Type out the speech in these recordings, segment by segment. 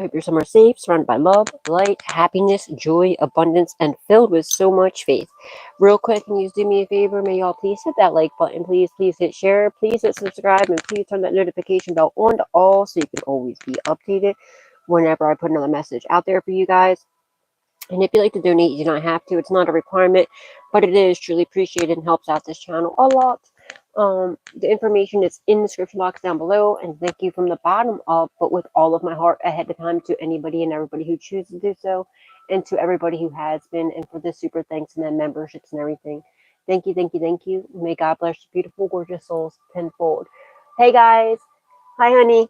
I hope your summer is safe, surrounded by love, light, happiness, joy, abundance, and filled with so much faith. Real quick, can you just do me a favor? May y'all please hit that like button. Please hit share. Please hit subscribe. And please turn that notification bell on to all so you can always be updated whenever I put another message out there for you guys. And if you like to donate, you do not have to. It's not a requirement, but it is truly appreciated and helps out this channel a lot. The information is in the description box down below, and thank you from the bottom up, but with all of my heart ahead of time to anybody and everybody who chooses to do so, and to everybody who has been, and for the super thanks and then memberships and everything. Thank you, thank you, thank you. May God bless your beautiful, gorgeous souls tenfold. Hey guys, hi honey.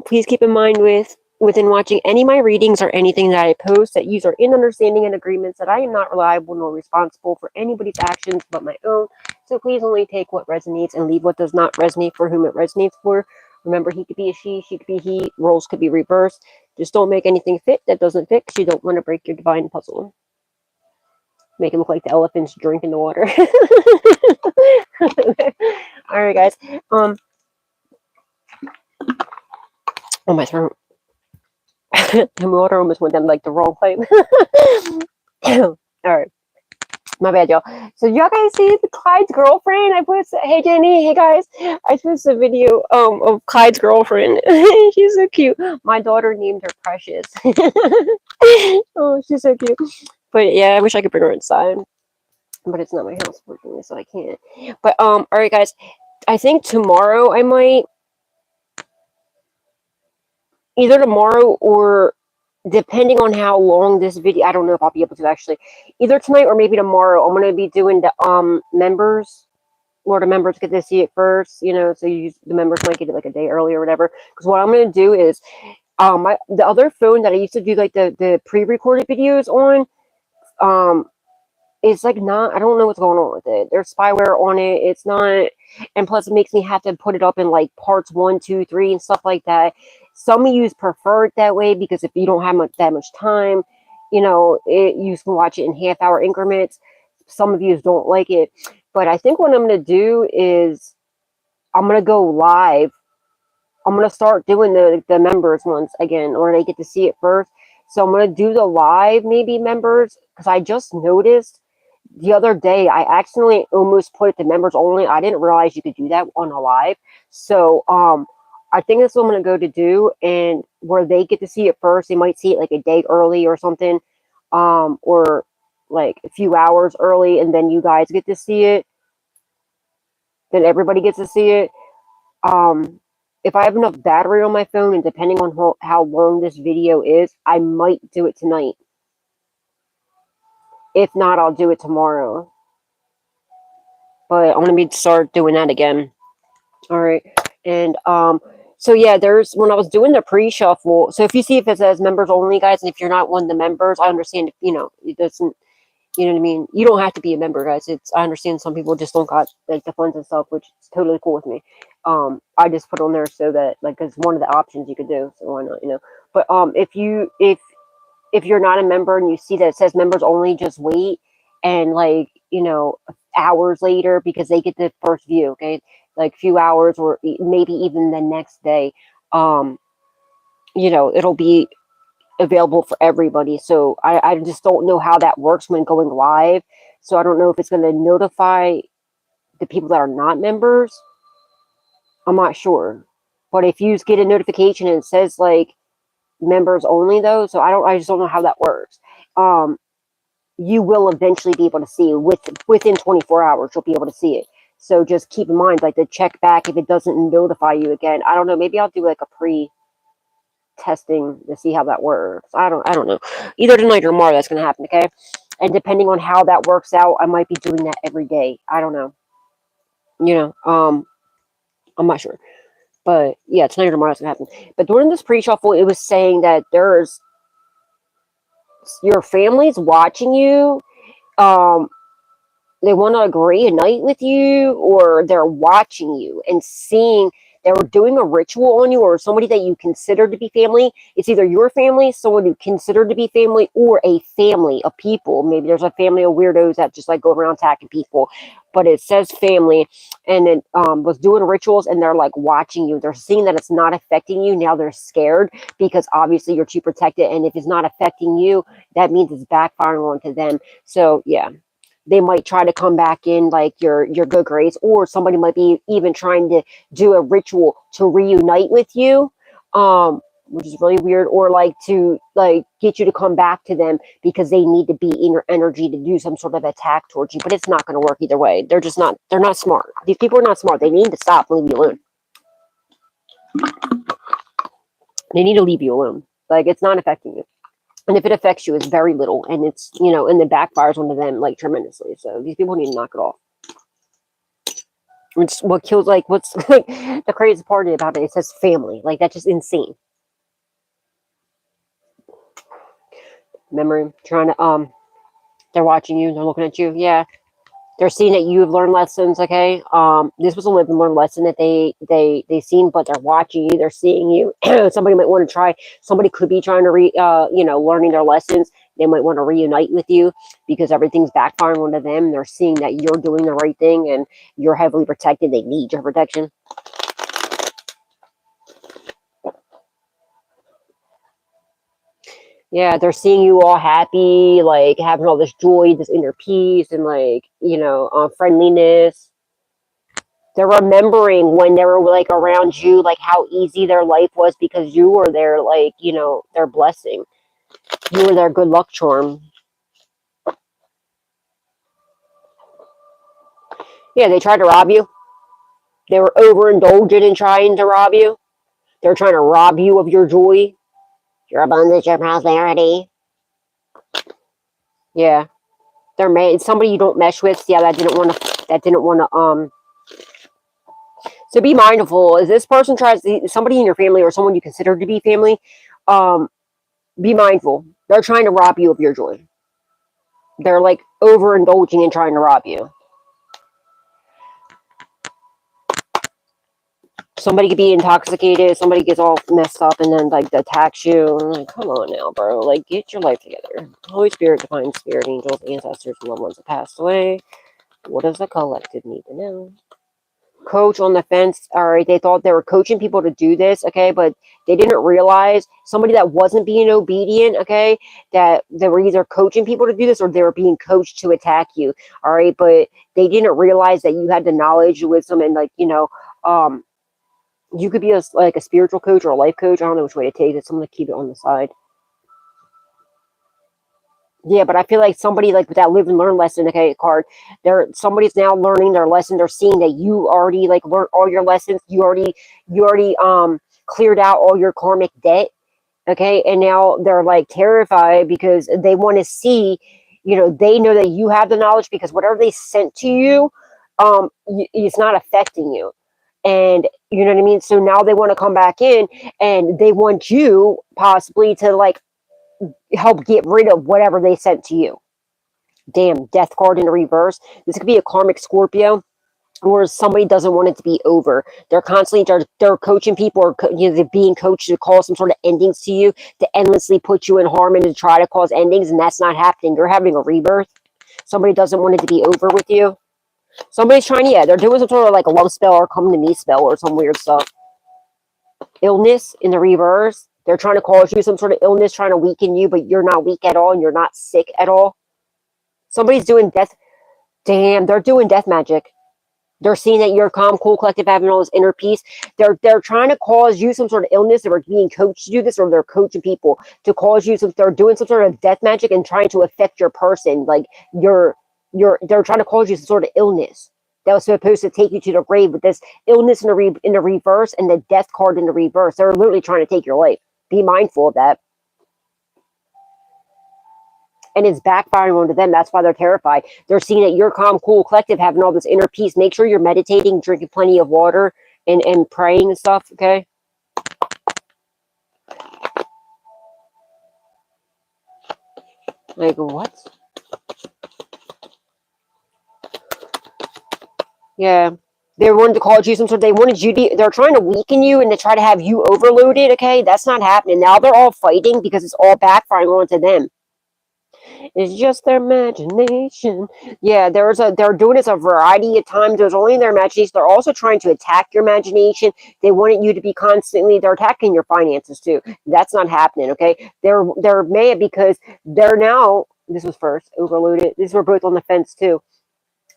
Please keep in mind within watching any of my readings or anything that I post that you are in understanding and agreements that I am not reliable nor responsible for anybody's actions but my own. So please only take what resonates and leave what does not resonate for whom it resonates for. Remember, he could be a she could be he, roles could be reversed. Just don't make anything fit that doesn't fit because you don't want to break your divine puzzle. Make it look like the elephant's drinking the water. Alright guys. Oh, my throat. The water almost went down like the wrong pipe. Alright. My bad, y'all. So y'all guys see the Clyde's girlfriend? I put, hey Jenny, hey guys. I posted a video of Clyde's girlfriend. She's so cute. My daughter named her Precious. Oh, she's so cute. But yeah, I wish I could bring her inside. But it's not my house, unfortunately, so I can't. But alright guys. I think tomorrow I might, either tomorrow or depending on how long this video, I don't know if I'll be able to actually, either tonight or maybe tomorrow, I'm going to be doing the members, where the members get to see it first, you know, so the members might get it like a day early or whatever. Because what I'm going to do is, the other phone that I used to do like the pre-recorded videos on, it's like not, I don't know what's going on with it. There's spyware on it. It's not, and plus it makes me have to put it up in like parts 1, 2, 3 and stuff like that. Some of you prefer it that way because if you don't have that much time, you know, you can watch it in half-hour increments. Some of you don't like it, but I think what I'm going to do is I'm going to go live. I'm going to start doing the members ones again, or they get to see it first. So I'm going to do the live maybe members, because I just noticed the other day I accidentally almost put it to members only. I didn't realize you could do that on a live. So I think that's what I'm going to go to do, and where they get to see it first, they might see it like a day early or something, or like a few hours early, and then you guys get to see it. Then everybody gets to see it. If I have enough battery on my phone, and depending on how long this video is, I might do it tonight. If not, I'll do it tomorrow. But I'm going to start doing that again. Alright. And, so yeah, when I was doing the pre-shuffle, so if you see if it says members only, guys, and if you're not one of the members, I understand if, you know, it doesn't, you know what I mean? You don't have to be a member, guys. I understand some people just don't got, like, the funds and stuff, which is totally cool with me. I just put on there so that, like, it's one of the options you could do, so why not, you know? But, if you're not a member and you see that it says members only, just wait, and, like, you know, hours later, because they get the first view, okay? Like, few hours or maybe even the next day, you know, it'll be available for everybody. So I just don't know how that works when going live. So I don't know if it's going to notify the people that are not members. I'm not sure. But if you get a notification and it says, like, members only, though, so I just don't know how that works. You will eventually be able to see within 24 hours, you'll be able to see it. So just keep in mind, like, to check back if it doesn't notify you again. I don't know, maybe I'll do like a pre-testing to see how that works. I don't know. Either tonight or tomorrow that's gonna happen, okay? And depending on how that works out, I might be doing that every day. I don't know. You know, I'm not sure. But yeah, tonight or tomorrow that's gonna happen. But during this pre-shuffle, it was saying that there's your family's watching you. They want to agree a night with you, or they're watching you and seeing they were doing a ritual on you, or somebody that you consider to be family. It's either your family, someone you consider to be family, or a family of people. Maybe there's a family of weirdos that just like go around attacking people, but it says family, and it was doing rituals, and they're like watching you. They're seeing that it's not affecting you. Now they're scared because obviously you're too protected, and if it's not affecting you, that means it's backfiring onto them. So yeah, they might try to come back in like your good grace, or somebody might be even trying to do a ritual to reunite with you, which is really weird, or like to like get you to come back to them because they need to be in your energy to do some sort of attack towards you. But it's not going to work either way. They're not smart. These people are not smart. They need to stop and leave you alone. They need to leave you alone. Like, it's not affecting you. And if it affects you, it's very little, and it's, you know, and it backfires onto them like tremendously. So these people need to knock it off. It's what kills, like, what's like the craziest part about it. It says family, like that's just insane. Memory, trying to they're watching you, they're looking at you. Yeah, they're seeing that you've learned lessons. Okay, this was a live and learn lesson that they seen, but they're watching you, they're seeing you. Somebody might want to try. Somebody could be trying to you know, learning their lessons. They might want to reunite with you because everything's backfiring onto them. They're seeing that you're doing the right thing and you're heavily protected. They need your protection. Yeah, they're seeing you all happy, like having all this joy, this inner peace, and like, you know, friendliness. They're remembering when they were like around you, like how easy their life was because you were their, like, you know, their blessing. You were their good luck charm. Yeah, they tried to rob you. They were overindulgent in trying to rob you. They're trying to rob you of your joy, your abundance, your prosperity. Yeah, they're made. Somebody you don't mesh with. Yeah, that didn't want to. That didn't want to. So be mindful. If this person tries to, somebody in your family or someone you consider to be family, um, be mindful. They're trying to rob you of your joy. They're like overindulging in trying to rob you. Somebody could be intoxicated, somebody gets all messed up and then like attacks you. I'm like, come on now, bro. Like, get your life together. Holy Spirit, divine spirit, angels, ancestors, and loved ones that passed away. What does the collective need to know? Coach on the fence. All right, they thought they were coaching people to do this, okay, but they didn't realize somebody that wasn't being obedient, okay, that they were either coaching people to do this or they were being coached to attack you. All right, but they didn't realize that you had the knowledge, wisdom, and like, you know, you could be like a spiritual coach or a life coach. I don't know which way to take it. So I'm gonna keep it on the side. Yeah, but I feel like somebody like with that live and learn lesson, okay, card, somebody's now learning their lesson. They're seeing that you already like learned all your lessons. You already cleared out all your karmic debt. Okay, and now they're like terrified because they want to see, you know, they know that you have the knowledge because whatever they sent to you, it's not affecting you. And you know what I mean? So now they want to come back in and they want you possibly to like help get rid of whatever they sent to you. Damn, death card in the reverse. This could be a karmic Scorpio, or somebody doesn't want it to be over. They're constantly they're coaching people, or you know, they're being coached to cause some sort of endings to you, to endlessly put you in harm and to try to cause endings, and that's not happening. You're having a rebirth. Somebody doesn't want it to be over with you. Somebody's trying, yeah, they're doing some sort of like a love spell or come to me spell or some weird stuff. Illness in the reverse. They're trying to cause you some sort of illness, trying to weaken you, but you're not weak at all and you're not sick at all. Somebody's doing death. Damn, they're doing death magic. They're seeing that you're calm, cool, collective, having all this inner peace. They're trying to cause you some sort of illness. They're being coached to do this, or they're coaching people to cause you some. They're doing some sort of death magic and trying to affect your person. Like they're trying to cause you some sort of illness that was supposed to take you to the grave. With this illness in the reverse and the death card in the reverse, they're literally trying to take your life. Be mindful of that. And it's backfiring onto them. That's why they're terrified. They're seeing that you're calm, cool, collective, having all this inner peace. Make sure you're meditating, drinking plenty of water, and praying and stuff, okay? Like, what? Yeah. They wanted to cause you some sort. They wanted you to. They're trying to weaken you and to try to have you overloaded. Okay, that's not happening. Now they're all fighting because it's all backfiring onto them. It's just their imagination. Yeah, they're doing this a variety of times. There's only their imagination. They're also trying to attack your imagination. They want you to be constantly. They're attacking your finances too. That's not happening. Okay, they're mad because they're now. This was first overloaded. These were both on the fence too.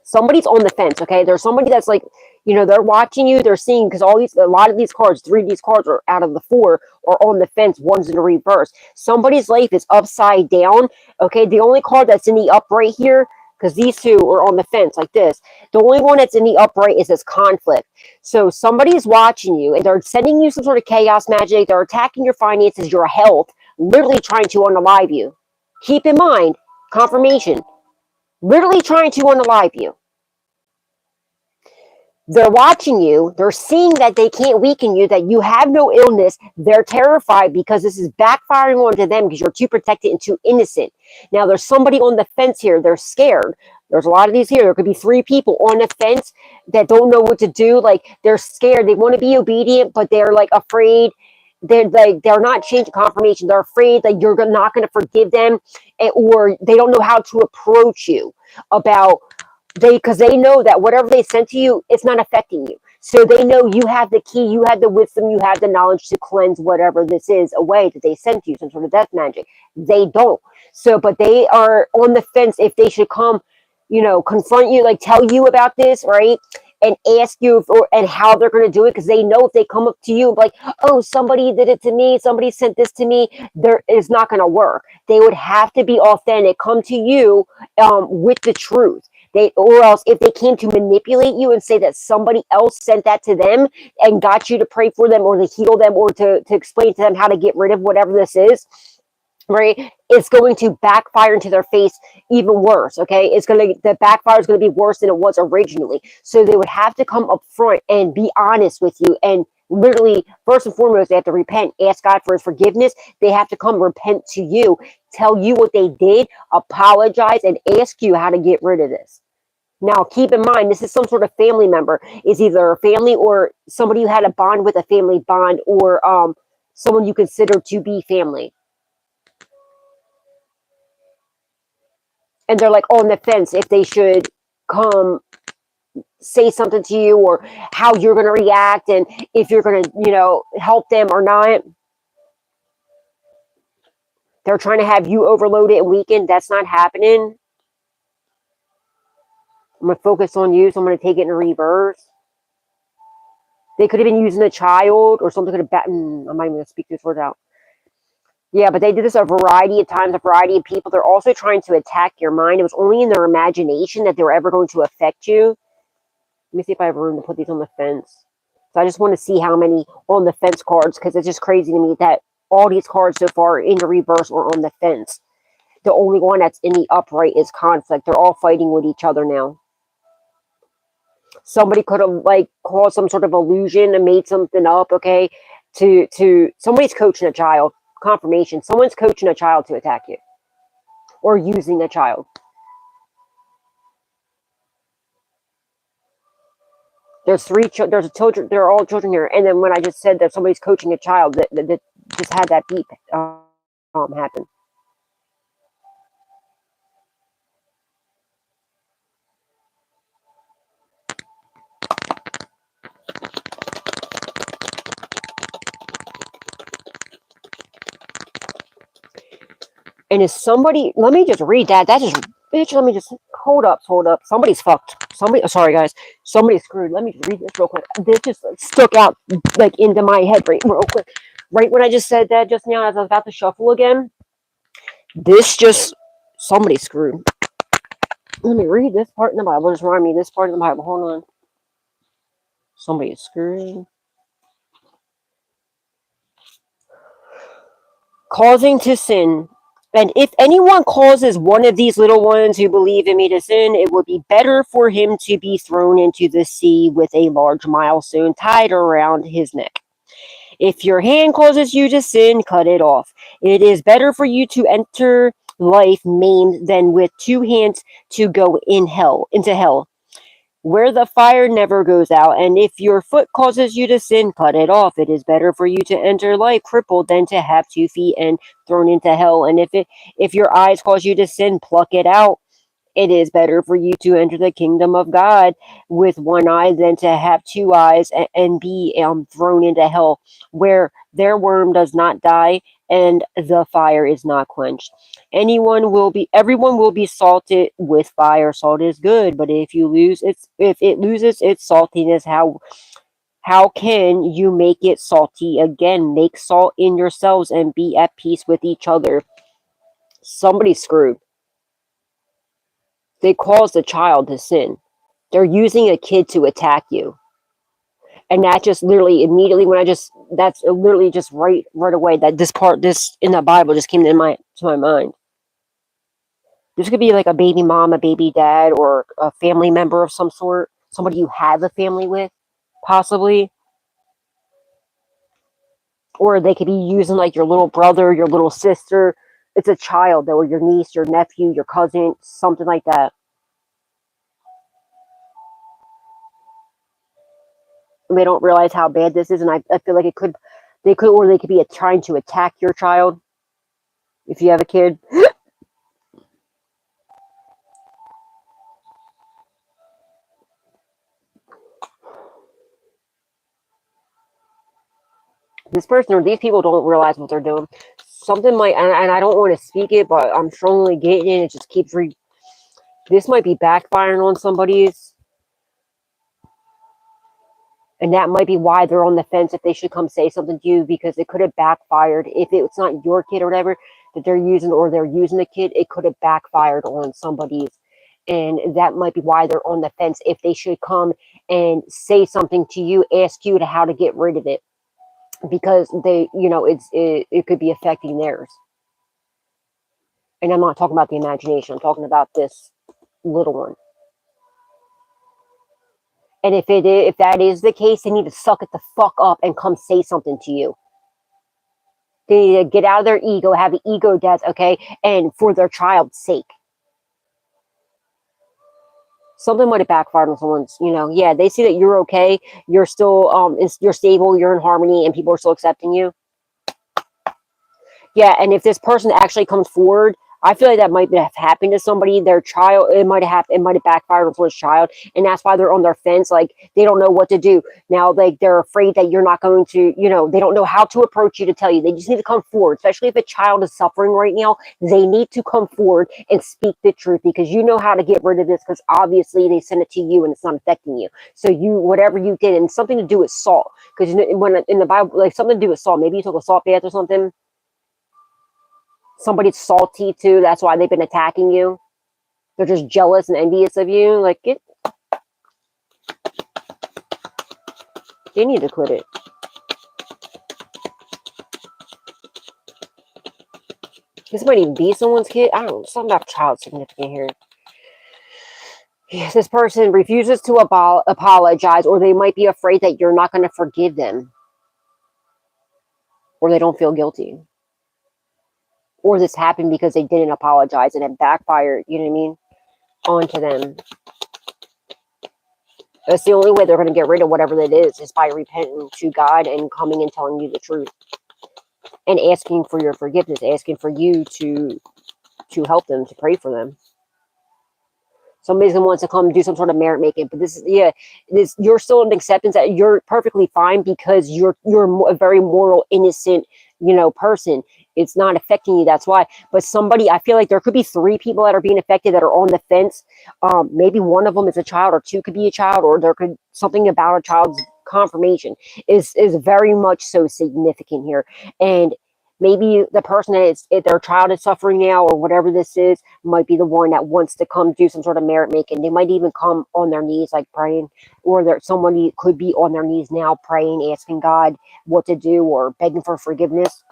Somebody's on the fence. Okay, there's somebody that's like, they're watching you. They're seeing because a lot of these cards, three of these cards are out of the four are on the fence. One's in the reverse. Somebody's life is upside down. Okay, the only card that's in the upright here, because these two are on the fence like this. The only one that's in the upright is this conflict. So somebody's watching you and they're sending you some sort of chaos magic. They're attacking your finances, your health, literally trying to unalive you. Keep in mind, confirmation. Literally trying to unalive you. They're watching you. They're seeing that they can't weaken you, that you have no illness. They're terrified because this is backfiring onto them because you're too protected and too innocent. Now, there's somebody on the fence here. They're scared. There's a lot of these here. There could be three people on the fence that don't know what to do. Like, they're scared. They want to be obedient, but they're like afraid. They're not changing confirmation. They're afraid that you're not going to forgive them, or they don't know how to approach you about because they know that whatever they sent to you, it's not affecting you. So they know you have the key, you have the wisdom, you have the knowledge to cleanse whatever this is away that they sent to you, some sort of death magic. They don't. So, but they are on the fence if they should come, confront you, like tell you about this, right? And ask you and how they're going to do it, because they know if they come up to you like, oh, somebody did it to me, somebody sent this to me, it's not going to work. They would have to be authentic, come to you with the truth. Or else if they came to manipulate you and say that somebody else sent that to them and got you to pray for them or to heal them or to explain to them how to get rid of whatever this is, right, it's going to backfire into their face even worse. Okay, the backfire is going to be worse than it was originally. So they would have to come up front and be honest with you, and literally first and foremost they have to repent, ask God for his forgiveness. They have to come repent to you, tell you what they did, apologize, and ask you how to get rid of this. Now, keep in mind, this is some sort of family member. It's either a family or somebody you had a bond with, a family bond, or someone you consider to be family. And they're like on the fence if they should come say something to you or how you're going to react and if you're going to, help them or not. They're trying to have you overloaded and weakened. That's not happening. I'm going to focus on you, so I'm going to take it in reverse. They could have been using a child or something could have I'm not even going to speak this word out. Yeah, but they did this a variety of times, a variety of people. They're also trying to attack your mind. It was only in their imagination that they were ever going to affect you. Let me see if I have room to put these on the fence. So I just want to see how many on the fence cards, because it's just crazy to me that all these cards so far in the reverse or on the fence. The only one that's in the upright is conflict. They're all fighting with each other now. Somebody could have caused some sort of illusion and made something up, okay? To somebody's coaching a child. Confirmation. Someone's coaching a child to attack you. Or using a child. There's there's children, they're all children here. And then when I just said that somebody's coaching a child, that just had that beep happen. And is somebody, let me just read that. That just, bitch, let me just, hold up. Somebody's fucked. Sorry guys. Somebody's screwed. Let me just read this real quick. This just stuck out into my head real quick. Right when I just said that just now, as I was about to shuffle again, somebody's screwed. Let me read this part in the Bible. Just remind me this part in the Bible. Hold on. Somebody's screwed. Causing to sin. And if anyone causes one of these little ones who believe in me to sin, it would be better for him to be thrown into the sea with a large millstone tied around his neck. If your hand causes you to sin, cut it off. It is better for you to enter life maimed than with two hands to go into hell, where the fire never goes out. And if your foot causes you to sin, cut it off. It is better for you to enter life crippled than to have 2 feet and thrown into hell. And if your eyes cause you to sin, pluck it out. It is better for you to enter the kingdom of God with one eye than to have 2 eyes and be thrown into hell, where their worm does not die and the fire is not quenched. Everyone will be salted with fire. Salt is good, but if it loses its saltiness, how can you make it salty again? Make salt in yourselves and be at peace with each other. Somebody's screwed. They caused a child to sin. They're using a kid to attack you. And that just literally immediately that's literally just right away that this in the Bible just came to my mind. This could be like a baby mom, a baby dad, or a family member of some sort. Somebody you have a family with, possibly. Or they could be using like your little brother, your little sister. It's a child, though, or your niece, your nephew, your cousin, something like that. They don't realize how bad this is, and I feel like they could be trying to attack your child if you have a kid. This person or these people don't realize what they're doing. Something might, and I don't want to speak it, but I'm strongly getting it. It just keeps this might be backfiring on somebody's. And that might be why they're on the fence if they should come say something to you, because it could have backfired. If it's not your kid or whatever that they're using, or they're using the kid, it could have backfired on somebody's. And that might be why they're on the fence if they should come and say something to you, ask you to how to get rid of it. Because it could be affecting theirs. And I'm not talking about the imagination. I'm talking about this little one. And if that is the case, they need to suck it the fuck up and come say something to you. They need to get out of their ego, have the ego death, okay? And for their child's sake. Something might have backfired on someone's, yeah, they see that you're okay, you're still, you're stable, you're in harmony, and people are still accepting you. Yeah, and if this person actually comes forward, I feel like that might have happened to somebody, their child. It might have backfired on someone's child, and that's why they're on their fence. Like, they don't know what to do now. Like, they're afraid that you're not going to, they don't know how to approach you to tell you. They just need to come forward, especially if a child is suffering right now. They need to come forward and speak the truth, because you know how to get rid of this. Because obviously they sent it to you and it's not affecting you. So whatever you did, and something to do with salt, because when in the Bible, like something to do with salt. Maybe you took a salt bath or something. Somebody's salty too. That's why they've been attacking you. They're just jealous and envious of you. Like, they need to quit it. This might even be someone's kid. I don't know. Something about child significant here. Yes, this person refuses to apologize, or they might be afraid that you're not going to forgive them. Or they don't feel guilty. Or this happened because they didn't apologize and it backfired, you know what I mean, onto them. That's the only way they're going to get rid of whatever that is by repenting to God and coming and telling you the truth. And asking for your forgiveness, asking for you to help them, to pray for them. Somebody's going to want to come do some sort of merit making, but you're still in acceptance that you're perfectly fine, because you're a very moral, innocent, person. It's not affecting you. That's why. But I feel like there could be 3 people that are being affected that are on the fence. Maybe one of them is a child, or 2 could be a child, or there could something about a child's confirmation is very much so significant here. And maybe the person if their child is suffering now, or whatever this is, might be the one that wants to come do some sort of merit making. They might even come on their knees, like praying, or somebody could be on their knees now praying, asking God what to do, or begging for forgiveness.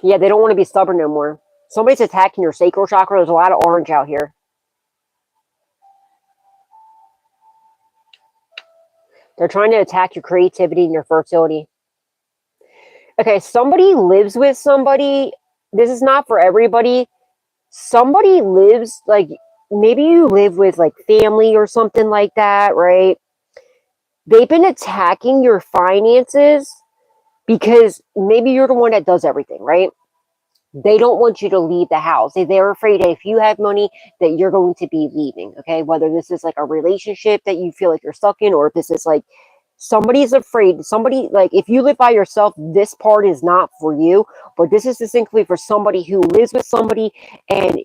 Yeah, they don't want to be stubborn no more. Somebody's attacking your sacral chakra. There's a lot of orange out here. They're trying to attack your creativity and your fertility. Okay, somebody lives with somebody. This is not for everybody, somebody lives, like, maybe you live with like family or something like that, right? They've been attacking your finances because maybe you're the one that does everything, right? They don't want you to leave the house. They're afraid that if you have money, that you're going to be leaving. Okay, whether this is like a relationship that you feel like you're stuck in, or if this is like somebody's afraid. Somebody, like, if you live by yourself, this part is not for you. But this is distinctly for somebody who lives with somebody, and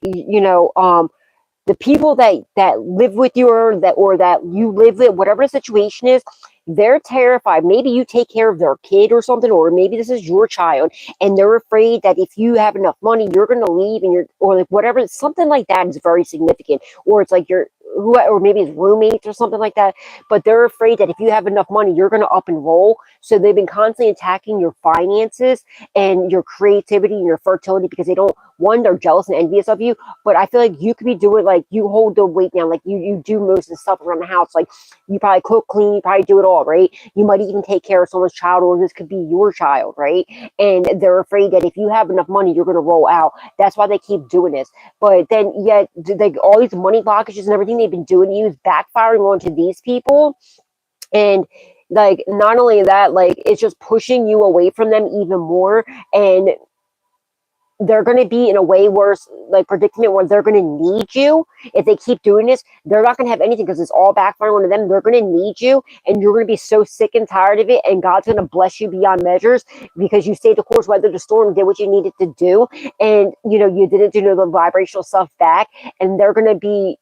the people that live with you, or that you live with, whatever the situation is, they're terrified. Maybe you take care of their kid or something, or maybe this is your child, and they're afraid that if you have enough money, you're going to leave, and or like whatever, something like that is very significant. Or it's like or maybe it's roommates or something like that. But they're afraid that if you have enough money, you're going to up and roll. So they've been constantly attacking your finances and your creativity and your fertility, because they don't, one, they're jealous and envious of you. But I feel like you could be doing, like, you hold the weight down, like you do most of the stuff around the house. Like, you probably cook, clean, you probably do it all, right? You might even take care of someone's child, or this could be your child, right? And they're afraid that if you have enough money, you're going to roll out. That's why they keep doing this. But then yet, like, all these money blockages and everything they've been doing to you is backfiring onto these people. And like, not only that, like, it's just pushing you away from them even more. And they're going to be in a way worse, like, predicament, where they're going to need you. If they keep doing this, they're not going to have anything, because it's all backfiring on them. They're going to need you, and you're going to be so sick and tired of it, and God's going to bless you beyond measures, because you stayed the course, weathered the storm, did what you needed to do, and you didn't do the vibrational stuff back. And they're going to be,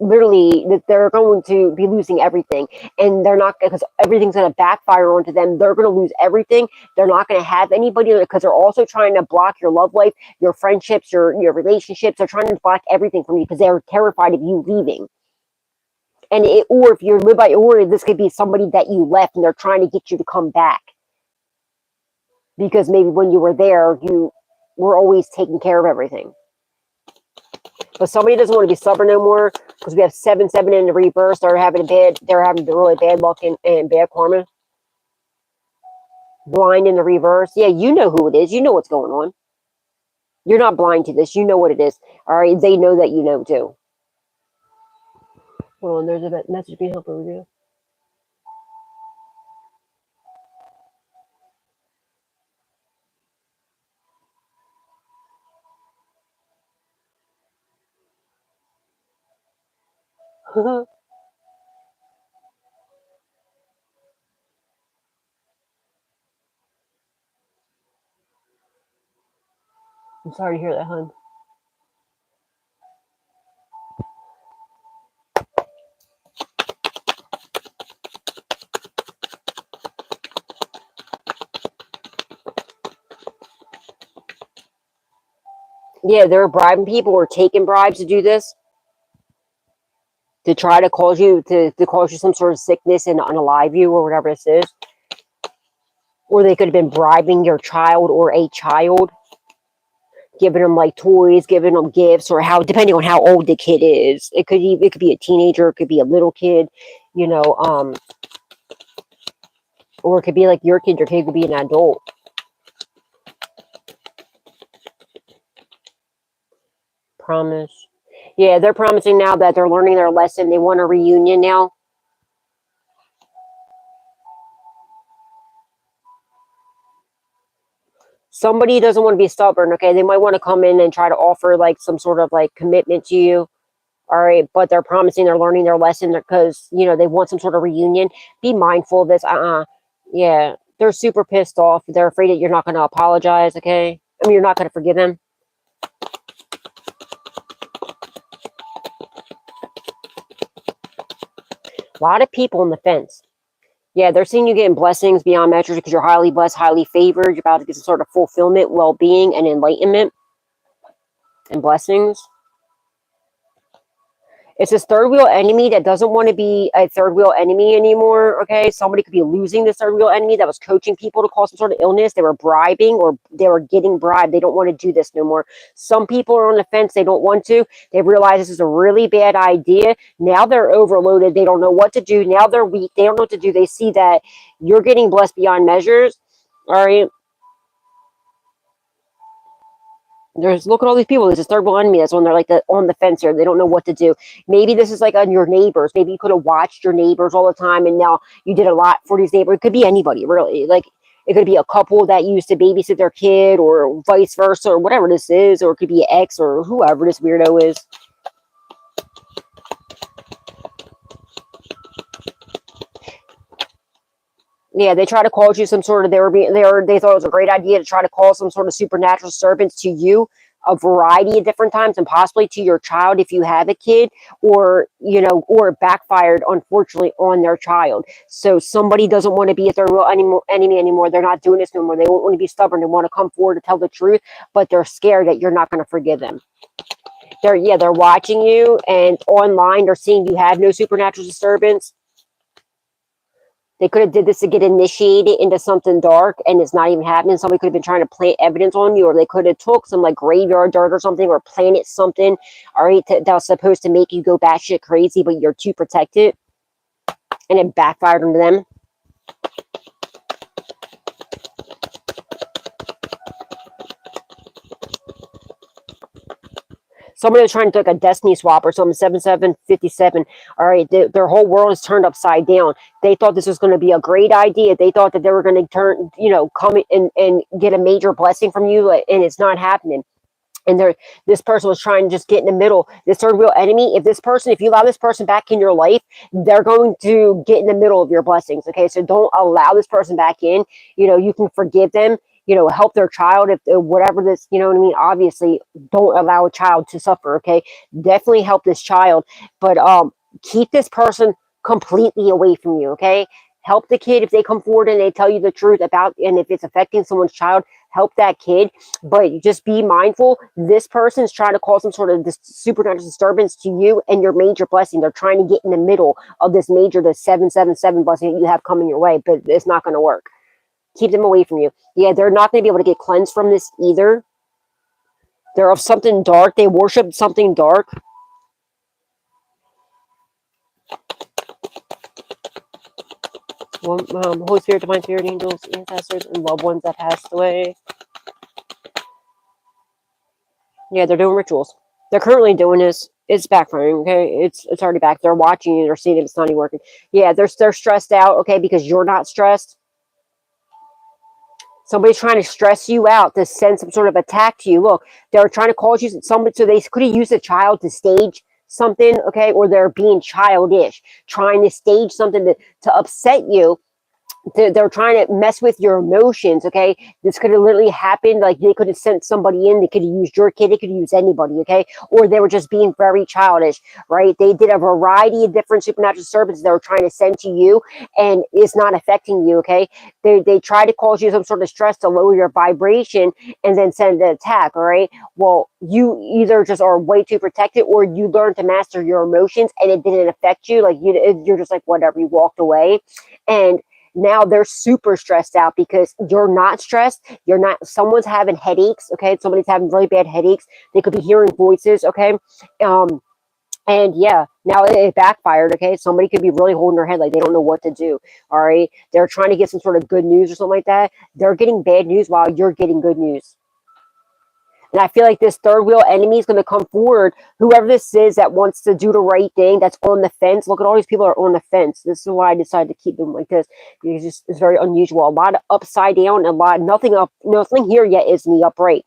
literally, that they're going to be losing everything, and they're not, because everything's going to backfire onto them. They're going to lose everything. They're not going to have anybody, because they're also trying to block your love life, your friendships, your relationships. They're trying to block everything from you, because they're terrified of you leaving. And or if you're live by, or this could be somebody that you left, and they're trying to get you to come back, because maybe when you were there, you were always taking care of everything. But somebody doesn't want to be stubborn no more, because we have 7-7 in the reverse. They're having really bad luck and bad karma. Blind in the reverse. Yeah, you know who it is. You know what's going on. You're not blind to this. You know what it is. All right, they know that you know too. Hold on, there's a message being helped review. I'm sorry to hear that, hon. Yeah, they're bribing people, or taking bribes to do this, to try to cause you some sort of sickness and unalive you, or whatever this is. Or they could have been bribing your child, or a child, giving them like toys, giving them gifts, or depending on how old the kid is. It could be a teenager, it could be a little kid, or it could be like your kid. Your kid could be an adult. Promise. Yeah, they're promising now that they're learning their lesson. They want a reunion now. Somebody doesn't want to be stubborn, okay? They might want to come in and try to offer like some sort of like commitment to you. All right, but they're promising they're learning their lesson, because they want some sort of reunion. Be mindful of this. Yeah, they're super pissed off. They're afraid that you're not going to apologize. Okay, I mean, you're not going to forgive them. A lot of people on the fence. Yeah, they're seeing you getting blessings beyond measures, because you're highly blessed, highly favored. You're about to get some sort of fulfillment, well-being, and enlightenment, and blessings. It's this third wheel enemy that doesn't want to be a third wheel enemy anymore, okay? Somebody could be losing this third wheel enemy that was coaching people to cause some sort of illness. They were bribing, or they were getting bribed. They don't want to do this no more. Some people are on the fence. They don't want to. They realize this is a really bad idea. Now they're overloaded. They don't know what to do. Now they're weak. They don't know what to do. They see that you're getting blessed beyond measures, all right? There's, look at all these people. There's this third wheel enemy that's on there, like on the fence here. They don't know what to do. Maybe this is like on your neighbors. Maybe you could have watched your neighbors all the time, and now you did a lot for these neighbors. It could be anybody, really. Like, it could be a couple that used to babysit their kid, or vice versa, or whatever this is, or it could be an ex, or whoever this weirdo is. Yeah, they try to cause you some sort of, they thought it was a great idea to try to cause some sort of supernatural disturbance to you a variety of different times, and possibly to your child if you have a kid, or or it backfired, unfortunately, on their child. So somebody doesn't want to be their real enemy anymore. They're not doing this no more. They won't want to be stubborn and want to come forward to tell the truth, but they're scared that you're not going to forgive them. They're watching you, and online they're seeing you have no supernatural disturbance. They could have did this to get initiated into something dark, and it's not even happening. Somebody could have been trying to plant evidence on you, or they could have took some like graveyard dirt or something, or planted something, all right, that was supposed to make you go batshit crazy, but you're too protected, and it backfired on them. Somebody was trying to take a destiny swap or something, 7757. All right, their whole world is turned upside down. They thought this was going to be a great idea. They thought that they were going to turn, come and get a major blessing from you, and it's not happening. And this person was trying to just get in the middle. This third wheel enemy, if you allow this person back in your life, they're going to get in the middle of your blessings. Okay, so don't allow this person back in. You can forgive them. Help their child, if whatever this, you know what I mean. Obviously, don't allow a child to suffer. Okay, definitely help this child, but keep this person completely away from you. Okay, help the kid if they come forward and they tell you the truth about, and if it's affecting someone's child, help that kid. But just be mindful, this person's trying to cause some sort of this supernatural disturbance to you and your major blessing. They're trying to get in the middle of the 777 blessing that you have coming your way, but it's not going to work. Keep them away from you. Yeah, they're not going to be able to get cleansed from this either. They're of something dark. They worship something dark. Holy Spirit, Divine Spirit, angels, ancestors, and loved ones that passed away. Yeah, they're doing rituals. They're currently doing this. It's backfiring, okay? It's already back. They're watching you. They're seeing it. It's not even working. Yeah, they're stressed out, okay, because you're not stressed. Somebody's trying to stress you out to send some sort of attack to you. Look, they're trying to cause you somebody, so they could have used a child to stage something, okay? Or they're being childish, trying to stage something to upset you. They're trying to mess with your emotions, okay? This could have literally happened. Like, they could have sent somebody in. They could have used your kid. They could have used anybody, okay? Or they were just being very childish, right? They did a variety of different supernatural disturbances they were trying to send to you, and it's not affecting you, okay? They try to cause you some sort of stress to lower your vibration and then send an attack, all right? Well, you either just are way too protected, or you learn to master your emotions and it didn't affect you. Like, you're just like, whatever, you walked away. And now they're super stressed out because you're not stressed. You're not, someone's having headaches, okay? Somebody's having really bad headaches. They could be hearing voices, okay? And yeah, now it backfired, okay? Somebody could be really holding their head like they don't know what to do, all right? They're trying to get some sort of good news or something like that. They're getting bad news while you're getting good news. And I feel like this third wheel enemy is going to come forward. Whoever this is that wants to do the right thing, that's on the fence. Look at all these people are on the fence. This is why I decided to keep them like this, because it's very unusual. A lot of upside down, a lot, nothing up, nothing here yet is in the upright.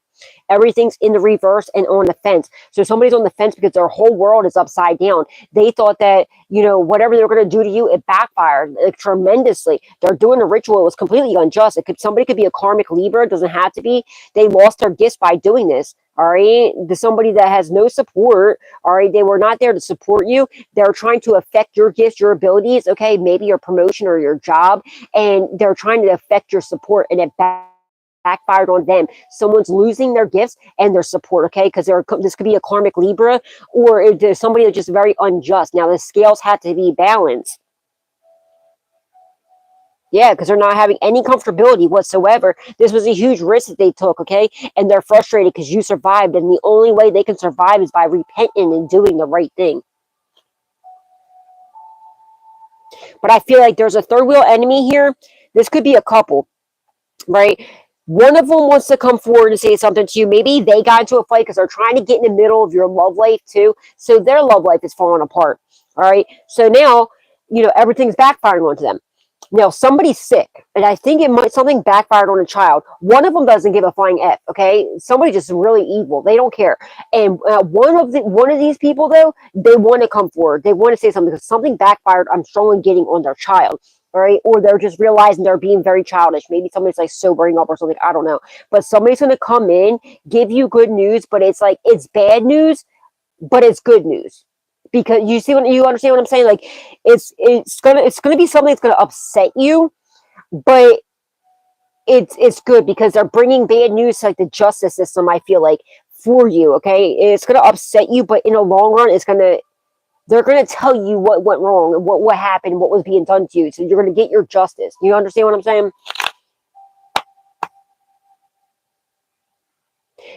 Everything's in the reverse and on the fence. So somebody's on the fence because their whole world is upside down. They thought that, whatever they were going to do to you, it backfired tremendously. They're doing a ritual. It was completely unjust. Somebody could be a karmic Libra. It doesn't have to be. They lost their gifts by doing this. All right. Somebody that has no support. All right. They were not there to support you. They're trying to affect your gifts, your abilities. Okay. Maybe your promotion or your job. And they're trying to affect your support, and it backfired on them. Someone's losing their gifts and their support, okay? Because this could be a karmic Libra, or there's somebody that's just very unjust. Now, the scales have to be balanced. Yeah, because they're not having any comfortability whatsoever. This was a huge risk that they took, okay? And they're frustrated because you survived, and the only way they can survive is by repenting and doing the right thing. But I feel like there's a third wheel enemy here. This could be a couple, right? One of them wants to come forward and say something to you. Maybe they got into a fight because they're trying to get in the middle of your love life too. So their love life is falling apart. All right. So now, everything's backfiring onto them. Now somebody's sick, and I think it might something backfired on a child. One of them doesn't give a flying f. Okay, somebody just really evil. They don't care. And one of these people though, they want to come forward. They want to say something because something backfired. I'm strongly getting on their child. All right, or they're just realizing they're being very childish. Maybe somebody's like sobering up or something. I don't know. But somebody's gonna come in, give you good news, but it's like it's bad news, but it's good news because you understand what I'm saying. Like it's gonna be something that's gonna upset you, but it's good because they're bringing bad news to like the justice system. I feel like for you, okay, it's gonna upset you, but in the long run, they're gonna tell you what went wrong and what happened, what was being done to you. So you're gonna get your justice. You understand what I'm saying?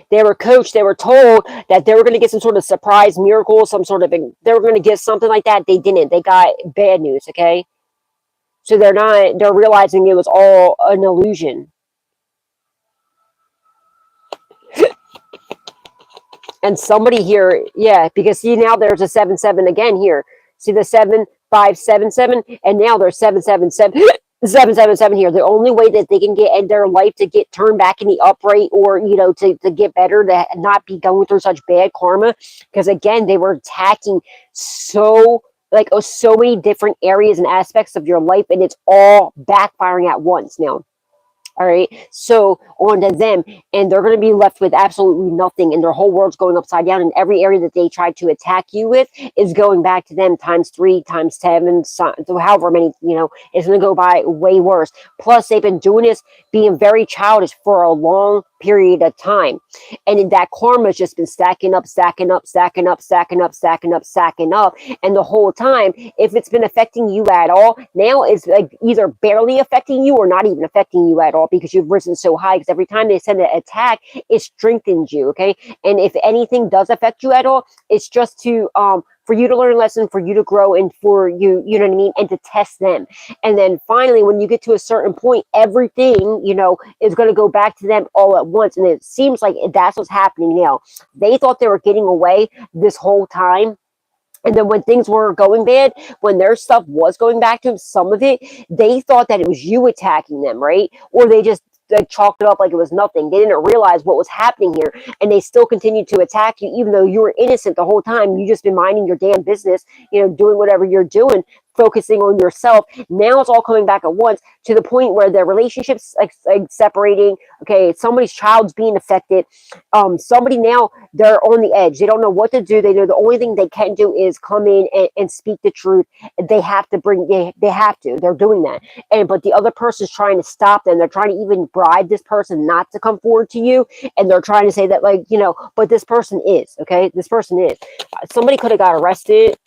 They were coached, they were told that they were going to get some sort of surprise miracle, they were going to get something like that. They didn't. They got bad news, okay? So they're realizing it was all an illusion. And somebody here, yeah, because see now there's a 7-7 again here. See the 7-5-7-7, and now there's 7-7-7. 7-7-7 here. The only way that they can get in their life to get turned back in the upright, or to get better, to not be going through such bad karma, because again they were attacking so many different areas and aspects of your life, and it's all backfiring at once now. All right, so on to them, and they're going to be left with absolutely nothing, and their whole world's going upside down, and every area that they tried to attack you with is going back to them times 3, times 7, so however many, it's going to go by way worse. Plus, they've been doing this, being very childish for a long period of time, and that karma's just been stacking up, stacking up, stacking up, stacking up, stacking up, stacking up, and the whole time, if it's been affecting you at all, now it's like either barely affecting you or not even affecting you at all, because you've risen so high. Because every time they send an attack, it strengthens you, okay? And if anything does affect you at all, it's just to for you to learn a lesson, for you to grow, and for you know what I mean, and to test them. And then finally, when you get to a certain point, everything is going to go back to them all at once. And it seems like that's what's happening now. They thought they were getting away this whole time. And then when things were going bad, when their stuff was going back to them, some of it, they thought that it was you attacking them, right? Or they just chalked it up like it was nothing. They didn't realize what was happening here, and they still continued to attack you, even though you were innocent the whole time. You just been minding your damn business, doing whatever you're doing, focusing on yourself. Now it's all coming back at once, to the point where their relationships like separating. Okay, somebody's child's being affected. Somebody now, they're on the edge. They don't know what to do. They know the only thing they can do is come in and speak the truth. They have to they're doing that. But the other person's trying to stop them. They're trying to even bribe this person not to come forward to you, and they're trying to say that, like, but this person is, okay, this person is. Somebody could have got arrested,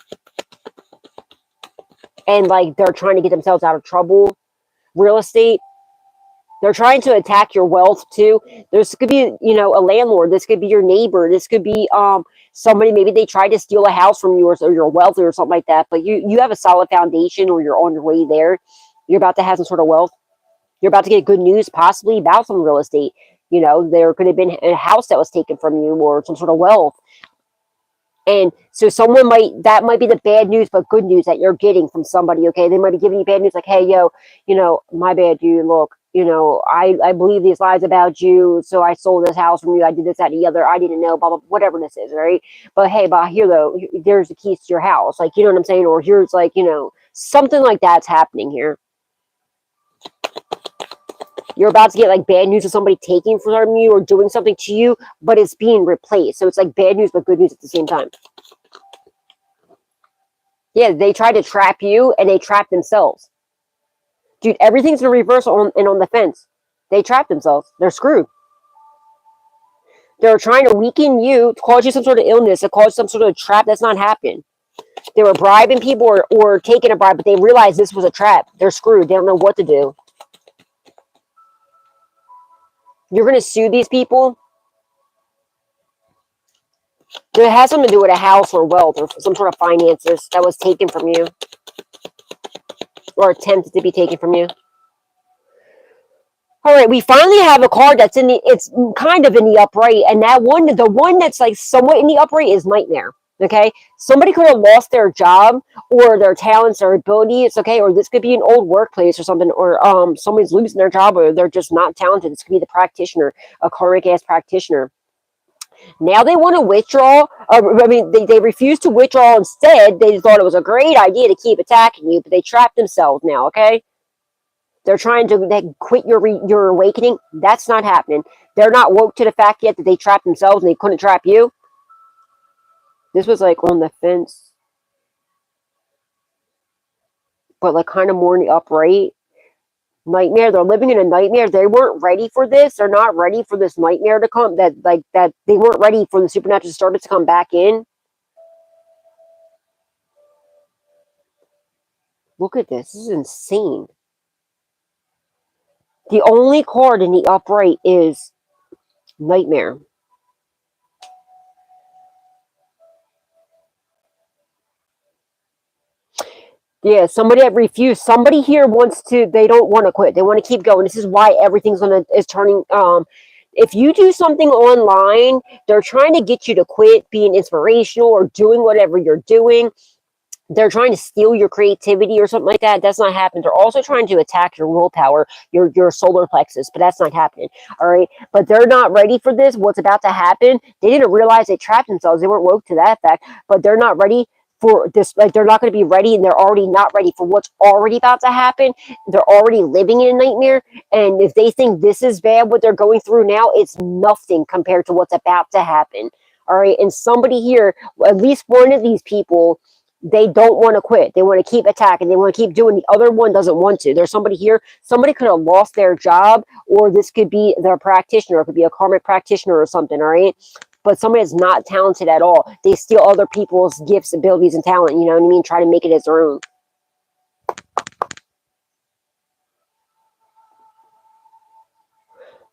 and like they're trying to get themselves out of trouble. Real estate, they're trying to attack your wealth too. This could be, a landlord. This could be your neighbor. This could be somebody. Maybe they tried to steal a house from you, or your wealth, or something like that. But you have a solid foundation, or you're on your way there. You're about to have some sort of wealth. You're about to get good news, possibly about some real estate. There could have been a house that was taken from you, or some sort of wealth. And so that might be the bad news, but good news that you're getting from somebody, okay? They might be giving you bad news, like, hey, yo, my bad, dude, look, I believe these lies about you, so I sold this house from you, I did this, that, and the other, I didn't know, blah, blah, whatever this is, right? But hey, here, though, there's the keys to your house, like, you know what I'm saying? Or here's, like, something like that's happening here. You're about to get like bad news of somebody taking from you or doing something to you, but it's being replaced. So it's like bad news, but good news at the same time. Yeah, they tried to trap you, and they trapped themselves. Dude, everything's in reverse on the fence. They trapped themselves. They're screwed. They're trying to weaken you, to cause you some sort of illness, to cause some sort of trap. That's not happening. They were bribing people or taking a bribe, but they realized this was a trap. They're screwed. They don't know what to do. You're going to sue these people. It has something to do with a house or wealth or some sort of finances that was taken from you, or attempted to be taken from you. All right, we finally have a card that's in the, it's kind of in the upright, and that one, the one that's like somewhat in the upright is Nightmare. Okay, somebody could have lost their job or their talents or abilities. Okay, or this could be an old workplace or something, or somebody's losing their job or they're just not talented. This could be the practitioner, a karmic ass practitioner. Now they want to withdraw. I mean, they refuse to withdraw. Instead, they thought it was a great idea to keep attacking you, but they trapped themselves now. Okay, they're trying to quit your awakening. That's not happening. They're not woke to the fact yet that they trapped themselves and they couldn't trap you. This was like on the fence, but like kind of more in the upright. Nightmare. They're living in a nightmare. They weren't ready for this. They're not ready for this nightmare to come. That they weren't ready for the supernatural started to come back in. Look at this. This is insane. The only card in the upright is Nightmare. Yeah, somebody that refused. Somebody here wants to. They don't want to quit. They want to keep going. This is why everything's is turning. If you do something online, they're trying to get you to quit being inspirational or doing whatever you're doing. They're trying to steal your creativity or something like that. That's not happening. They're also trying to attack your willpower, your solar plexus, but that's not happening. All right. But they're not ready for this. What's about to happen? They didn't realize they trapped themselves. They weren't woke to that fact, but they're not ready for this. Like they're not going to be ready, and they're already not ready for what's already about to happen. They're already living in a nightmare. And if they think this is bad, what they're going through now, it's nothing compared to what's about to happen. All right. And somebody here, at least one of these people, they don't want to quit. They want to keep attacking. They want to keep doing. The other one doesn't want to. There's somebody here. Somebody could have lost their job, or this could be their practitioner. It could be a karmic practitioner or something. All right. But somebody that's not talented at all. They steal other people's gifts, abilities, and talent. You know what I mean? Try to make it as their own.